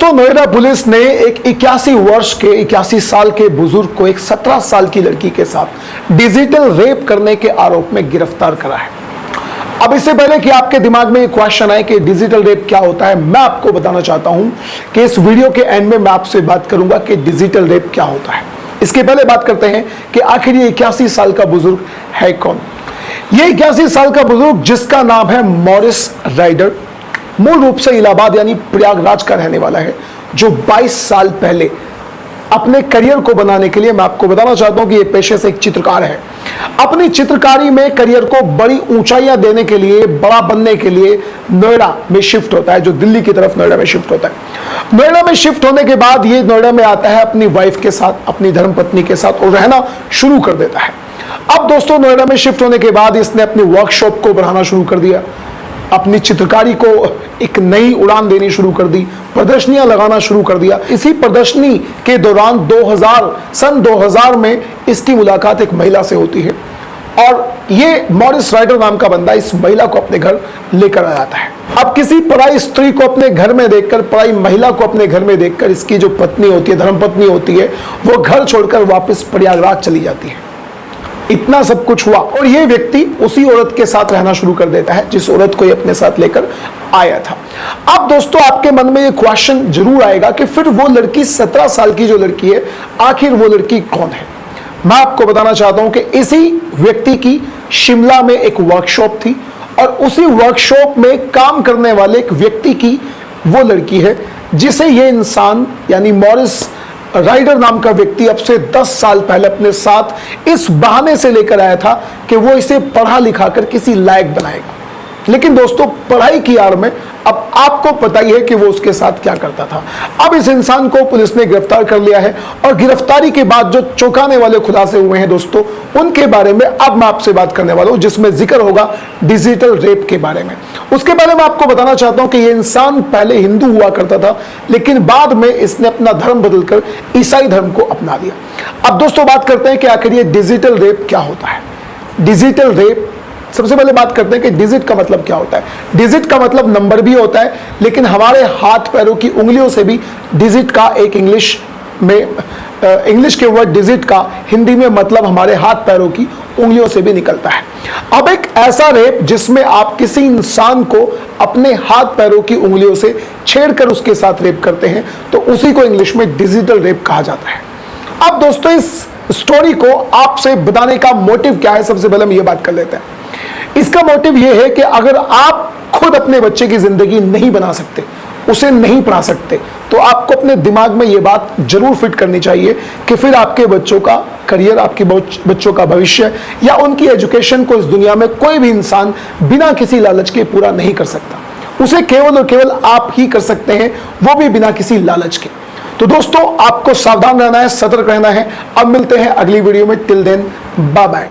दोस्तों, नोएडा पुलिस ने एक 81 साल के बुजुर्ग को एक 17 साल की लड़की के साथ डिजिटल रेप करने के आरोप में गिरफ्तार करा है। अब इससे पहले कि आपके दिमाग में एक क्वेश्चन आए कि डिजिटल रेप क्या होता है, मैं आपको बताना चाहता हूं कि इस वीडियो के एंड में मैं आपसे बात करूंगा कि डिजिटल रेप क्या होता है। इसके पहले बात करते हैं कि आखिर ये 81 साल का बुजुर्ग है कौन। ये 81 साल का बुजुर्ग, जिसका नाम है मॉरिस राइडर, मूल रूप से इलाहाबाद यानी प्रयागराज का रहने वाला है, जो 22 साल पहले अपने करियर को बनाने के लिए, मैं आपको बताना चाहता हूं कि ये पेशे से एक चित्रकार है, अपनी चित्रकारी में करियर को बड़ी ऊंचाइयां देने के लिए, बड़ा बनने के लिए नोएडा में शिफ्ट होता है, जो दिल्ली की तरफ नोएडा में शिफ्ट होता है। नोएडा में शिफ्ट होने के बाद ये नोएडा में आता है अपनी वाइफ के साथ, अपनी धर्मपत्नी के साथ, और रहना शुरू कर देता है। अब दोस्तों, नोएडा में शिफ्ट होने के बाद इसने अपनी वर्कशॉप को बढ़ाना शुरू कर दिया, अपनी चित्रकारी को एक नई उड़ान देनी शुरू कर दी, प्रदर्शनियां लगाना शुरू कर दिया। इसी प्रदर्शनी के दौरान सन 2000 में इसकी मुलाकात एक महिला से होती है, और ये मॉरिस राइडर नाम का बंदा इस महिला को अपने घर लेकर आ जाता है। अब किसी पराई स्त्री को अपने घर में देखकर, पराई महिला को अपने घर में देखकर इसकी जो पत्नी होती है, धर्मपत्नी होती है, वो घर छोड़कर वापस प्रयागराज चली जाती है। इतना सब कुछ हुआ और ये व्यक्ति उसी औरत के साथ रहना शुरू कर देता है जिस औरत को ये अपने साथ लेकर आया था। अब दोस्तों, आपके मन में ये क्वेश्चन जरूर आएगा कि फिर वो लड़की, 17 साल की जो लड़की है, आखिर वो लड़की कौन है। मैं आपको बताना चाहता हूं कि इसी व्यक्ति की शिमला में एक वर्कशॉप थी, और उसी वर्कशॉप में काम करने वाले एक व्यक्ति की वो लड़की है जिसे ये इंसान यानी मॉरिस राइडर नाम का व्यक्ति अब से 10 साल पहले अपने साथ इस बहाने से लेकर आया था कि वो इसे पढ़ा लिखा कर किसी लायक बनाएगा। लेकिन दोस्तों, पढ़ाई की आड़ में अब आपको पता ही है कि वो उसके साथ क्या करता था। अब इस इंसान को पुलिस ने गिरफ्तार कर लिया है, और गिरफ्तारी के बाद जो चौंकाने वाले खुलासे हुए हैं दोस्तों, उनके बारे में अब मैं आपसे बात करने वाला हूं, जिसमें जिक्र होगा डिजिटल रेप के बारे में। उसके पहले मैं आपको बताना चाहता हूं कि यह इंसान पहले हिंदू हुआ करता था, लेकिन बाद में इसने अपना धर्म बदलकर ईसाई धर्म को अपना लिया। अब दोस्तों, बात करते हैं कि आखिर ये डिजिटल रेप क्या होता है। डिजिटल रेप, सबसे पहले बात करते हैं कि डिजिट का मतलब क्या होता है। डिजिट का मतलब नंबर भी होता है, लेकिन हमारे हाथ पैरों की उंगलियों से भी डिजिट का एक इंग्लिश के वर्ड डिजिट का हिंदी में मतलब हमारे हाथ पैरों की उंगलियों से भी निकलता है। अब एक ऐसा रेप जिसमें आप किसी इंसान को अपने हाथ पैरों की उंगलियों से छेड़कर उसके साथ रेप करते हैं, तो उसी को इंग्लिश में डिजिटल रेप कहा जाता है। अब दोस्तों, इस स्टोरी को आपसे बताने का मोटिव क्या है, सबसे पहले हम ये बात कर लेते हैं। इसका मोटिव यह है कि अगर आप खुद अपने बच्चे की जिंदगी नहीं बना सकते, उसे नहीं पढ़ा सकते, तो आपको अपने दिमाग में यह बात जरूर फिट करनी चाहिए कि फिर आपके बच्चों का करियर, आपके बच्चों का भविष्य या उनकी एजुकेशन को इस दुनिया में कोई भी इंसान बिना किसी लालच के पूरा नहीं कर सकता। उसे केवल और केवल आप ही कर सकते हैं, वो भी बिना किसी लालच के। तो दोस्तों, आपको सावधान रहना है, सतर्क रहना है। अब मिलते हैं अगली वीडियो में। Till then, bye bye.